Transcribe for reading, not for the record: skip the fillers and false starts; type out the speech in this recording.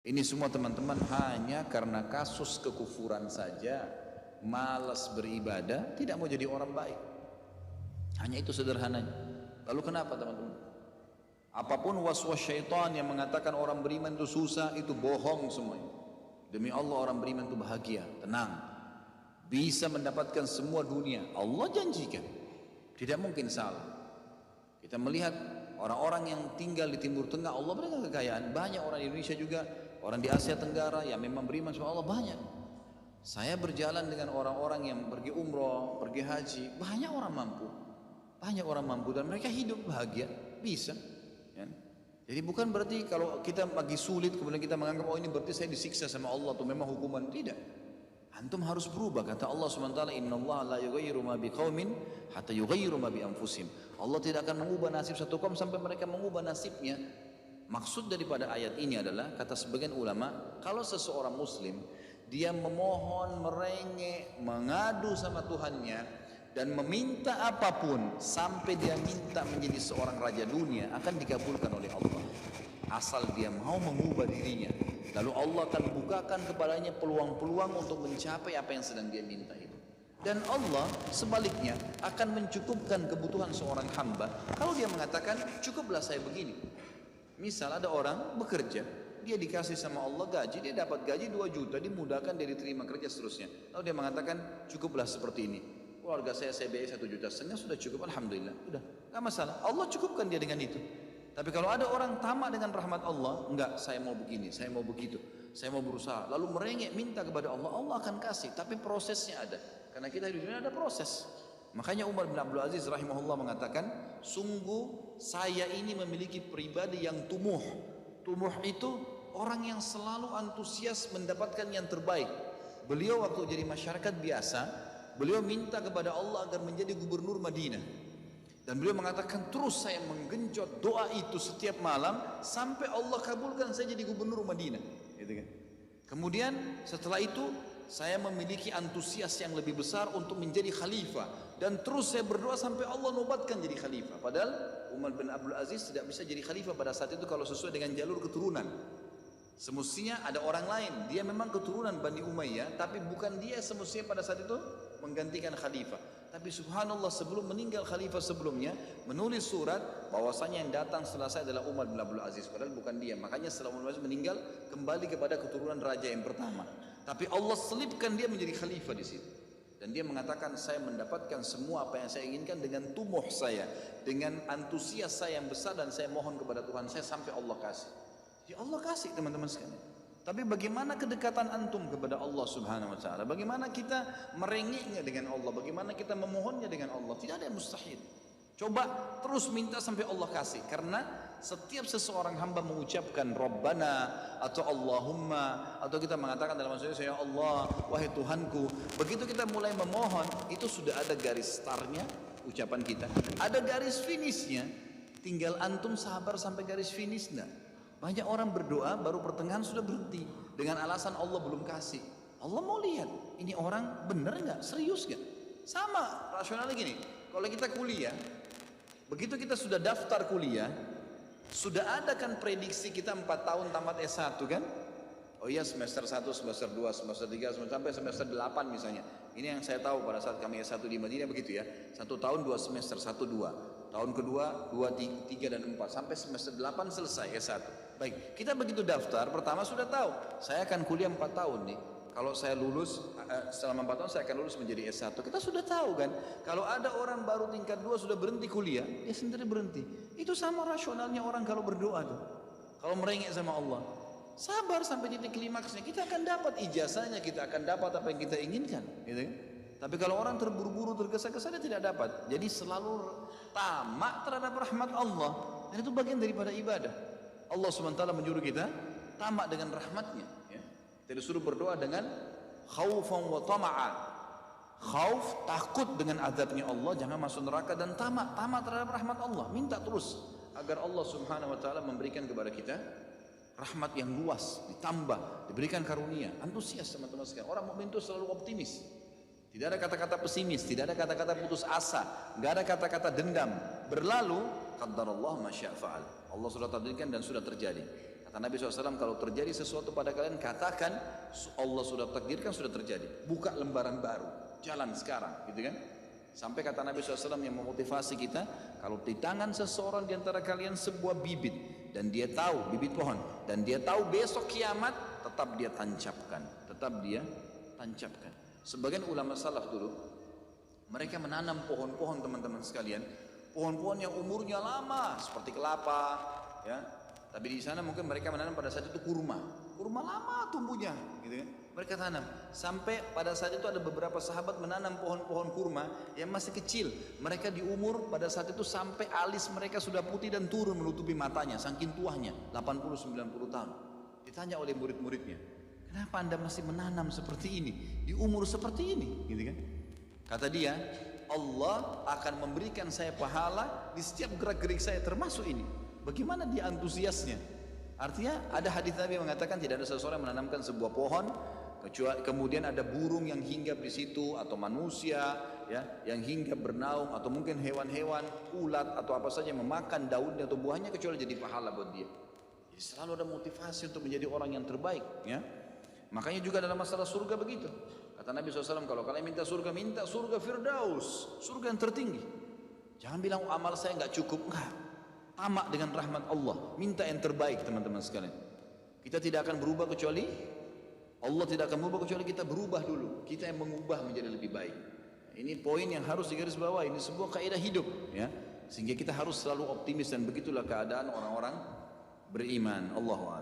Ini semua teman-teman hanya karena kasus kekufuran saja, malas beribadah, tidak mau jadi orang baik. Hanya itu sederhananya. Lalu kenapa teman-teman? Apapun was-was syaitan yang mengatakan orang beriman itu susah, itu bohong semuanya. Demi Allah orang beriman itu bahagia, tenang, bisa mendapatkan semua dunia. Allah janjikan, tidak mungkin salah. Kita melihat orang-orang yang tinggal di Timur Tengah, Allah berikan kekayaan. Banyak orang di Indonesia juga, orang di Asia Tenggara yang memang beriman sama Allah banyak. Saya berjalan dengan orang-orang yang pergi umroh, pergi haji, banyak orang mampu. Banyak orang mampu dan mereka hidup bahagia, bisa. Ya. Jadi bukan berarti kalau kita lagi sulit kemudian kita menganggap oh ini berarti saya disiksa sama Allah atau memang hukuman, tidak. Antum harus berubah, kata Allah SWT, innallaha la yughayyiru ma biqaumin hatta yughayyiru ma bi anfusihim. Allah tidak akan mengubah nasib satu kaum sampai mereka mengubah nasibnya. Maksud daripada ayat ini adalah, kata sebagian ulama, kalau seseorang muslim dia memohon, merengek, mengadu sama Tuhannya dan meminta apapun sampai dia minta menjadi seorang raja dunia, akan dikabulkan oleh Allah asal dia mau mengubah dirinya. Lalu Allah akan bukakan kepadanya peluang-peluang untuk mencapai apa yang sedang dia minta itu. Dan Allah sebaliknya akan mencukupkan kebutuhan seorang hamba kalau dia mengatakan cukuplah saya begini. Misal ada orang bekerja, dia dikasih sama Allah gaji, dia dapat gaji 2 juta, dimudahkan, dia diterima kerja seterusnya. Lalu dia mengatakan cukuplah seperti ini. Keluarga saya biaya 1,5 juta, sudah cukup, alhamdulillah, udah, nggak masalah. Allah cukupkan dia dengan itu. Tapi kalau ada orang tamak dengan rahmat Allah, enggak, saya mau begini, saya mau begitu, saya mau berusaha, lalu merengek minta kepada Allah, Allah akan kasih, tapi prosesnya ada. Karena kita hidup di dunia ada proses. Makanya Umar bin Abdul Aziz rahimahullah mengatakan, sungguh saya ini memiliki pribadi yang tumuh. Tumuh itu orang yang selalu antusias mendapatkan yang terbaik. Beliau waktu jadi masyarakat biasa, beliau minta kepada Allah agar menjadi gubernur Madinah. Dan beliau mengatakan terus saya menggenjot doa itu setiap malam sampai Allah kabulkan saya jadi gubernur Madinah. Gitu kan? Kemudian setelah itu saya memiliki antusias yang lebih besar untuk menjadi khalifah dan terus saya berdoa sampai Allah nobatkan jadi khalifah. Padahal Umar bin Abdul Aziz tidak bisa jadi khalifah pada saat itu kalau sesuai dengan jalur keturunan. Semestinya ada orang lain, dia memang keturunan Bani Umayyah, tapi bukan dia semestinya pada saat itu menggantikan khalifah. Tapi subhanallah sebelum meninggal khalifah sebelumnya menulis surat bahwasanya yang datang setelah saya adalah Umar bin Abdul Aziz, padahal bukan dia. Makanya setelah Umar bin Abdul Aziz meninggal kembali kepada keturunan raja yang pertama. Tapi Allah selipkan dia menjadi khalifah di situ. Dan dia mengatakan saya mendapatkan semua apa yang saya inginkan dengan tumuh saya, dengan antusias saya yang besar, dan saya mohon kepada Tuhan saya sampai Allah kasih. Ya Allah kasih teman-teman sekalian. Tapi bagaimana kedekatan antum kepada Allah Subhanahu wa taala? Bagaimana kita merengeknya dengan Allah? Bagaimana kita memohonnya dengan Allah? Tidak ada yang mustahil. Coba terus minta sampai Allah kasih. Karena setiap seseorang hamba mengucapkan Rabbana atau Allahumma, atau kita mengatakan dalam maksudnya ya Allah, wahai Tuhanku, begitu kita mulai memohon, itu sudah ada garis startnya ucapan kita, ada garis finishnya. Tinggal antum sabar sampai garis finish. Banyak orang berdoa baru pertengahan sudah berhenti dengan alasan Allah belum kasih. Allah mau lihat ini orang benar nggak, serius nggak. Sama rasionalnya gini, kalau kita kuliah, begitu kita sudah daftar kuliah, sudah ada kan prediksi kita 4 tahun tamat S1 kan? Oh iya, semester 1, semester 2, semester 3, sampai semester 8 misalnya. Ini yang saya tahu pada saat kami S1 di Madinah begitu ya. 1 tahun 2 semester, 1, 2. Tahun kedua 2, 3 dan 4 sampai semester 8 selesai S1. Baik, kita begitu daftar pertama sudah tahu saya akan kuliah 4 tahun nih. Kalau saya lulus selama 4 tahun saya akan lulus menjadi S1. Kita sudah tahu kan. Kalau ada orang baru tingkat 2 sudah berhenti kuliah, dia sendiri berhenti. Itu sama rasionalnya orang kalau berdoa tuh. Kalau merengek sama Allah, sabar sampai titik klimaksnya, kita akan dapat ijazahnya, kita akan dapat apa yang kita inginkan, gitu kan? Tapi kalau orang terburu-buru, tergesa-gesa, dia tidak dapat. Jadi selalu tamak terhadap rahmat Allah, dan itu bagian daripada ibadah. Allah SWT menyuruh kita tamak dengan rahmatnya, ya. Kita disuruh berdoa dengan khaufan wa tama'a. Khauf, takut dengan azabnya Allah, jangan masuk neraka, dan tamak terhadap rahmat Allah. Minta terus agar Allah Subhanahu wa taala memberikan kepada kita rahmat yang luas, ditambah, diberikan karunia. Antusias teman-teman sekalian. Orang mukmin itu selalu optimis. Tidak ada kata-kata pesimis, tidak ada kata-kata putus asa, tidak ada kata-kata dendam. Berlalu, qaddarallah ma syaa fa'al. Allah sudah takdirkan dan sudah terjadi. Kata Nabi SAW, kalau terjadi sesuatu pada kalian, katakan Allah sudah takdirkan, sudah terjadi. Buka lembaran baru, jalan sekarang, gitu kan? Sampai kata Nabi SAW yang memotivasi kita, kalau di tangan seseorang di antara kalian sebuah bibit, dan dia tahu, bibit pohon, dan dia tahu besok kiamat, tetap dia tancapkan, tetap dia tancapkan. Sebagian ulama salaf dulu, mereka menanam pohon-pohon teman-teman sekalian, pohon-pohon yang umurnya lama, seperti kelapa, ya. Tapi di sana mungkin mereka menanam pada saat itu kurma lama tumbuhnya, gitu kan? Mereka tanam sampai pada saat itu ada beberapa sahabat menanam pohon-pohon kurma yang masih kecil. Mereka di umur pada saat itu sampai alis mereka sudah putih dan turun menutupi matanya, saking tuanya, 80-90 tahun. Ditanya oleh murid-muridnya, kenapa anda masih menanam seperti ini di umur seperti ini, gitu kan? Kata dia, Allah akan memberikan saya pahala di setiap gerak-gerik saya, termasuk ini. Bagaimana dia antusiasnya? Artinya ada hadis Nabi yang mengatakan tidak ada seseorang yang menanamkan sebuah pohon kecuali kemudian ada burung yang hinggap di situ, atau manusia ya yang hinggap bernaung, atau mungkin hewan-hewan, ulat atau apa saja yang memakan daunnya atau buahnya, kecuali jadi pahala buat dia. Jadi selalu ada motivasi untuk menjadi orang yang terbaik, ya. Makanya juga dalam masalah surga begitu. Kata Nabi SAW, kalau kalian minta surga Firdaus, surga yang tertinggi. Jangan bilang amal saya nggak cukup, enggak. Tamak dengan rahmat Allah, minta yang terbaik teman-teman sekalian. Kita tidak akan berubah kecuali Allah tidak akan berubah kecuali kita berubah dulu. Kita yang mengubah menjadi lebih baik. Ini poin yang harus digarisbawahi. Ini sebuah kaidah hidup, ya. Sehingga kita harus selalu optimis, dan begitulah keadaan orang-orang beriman. Allahu a'lam.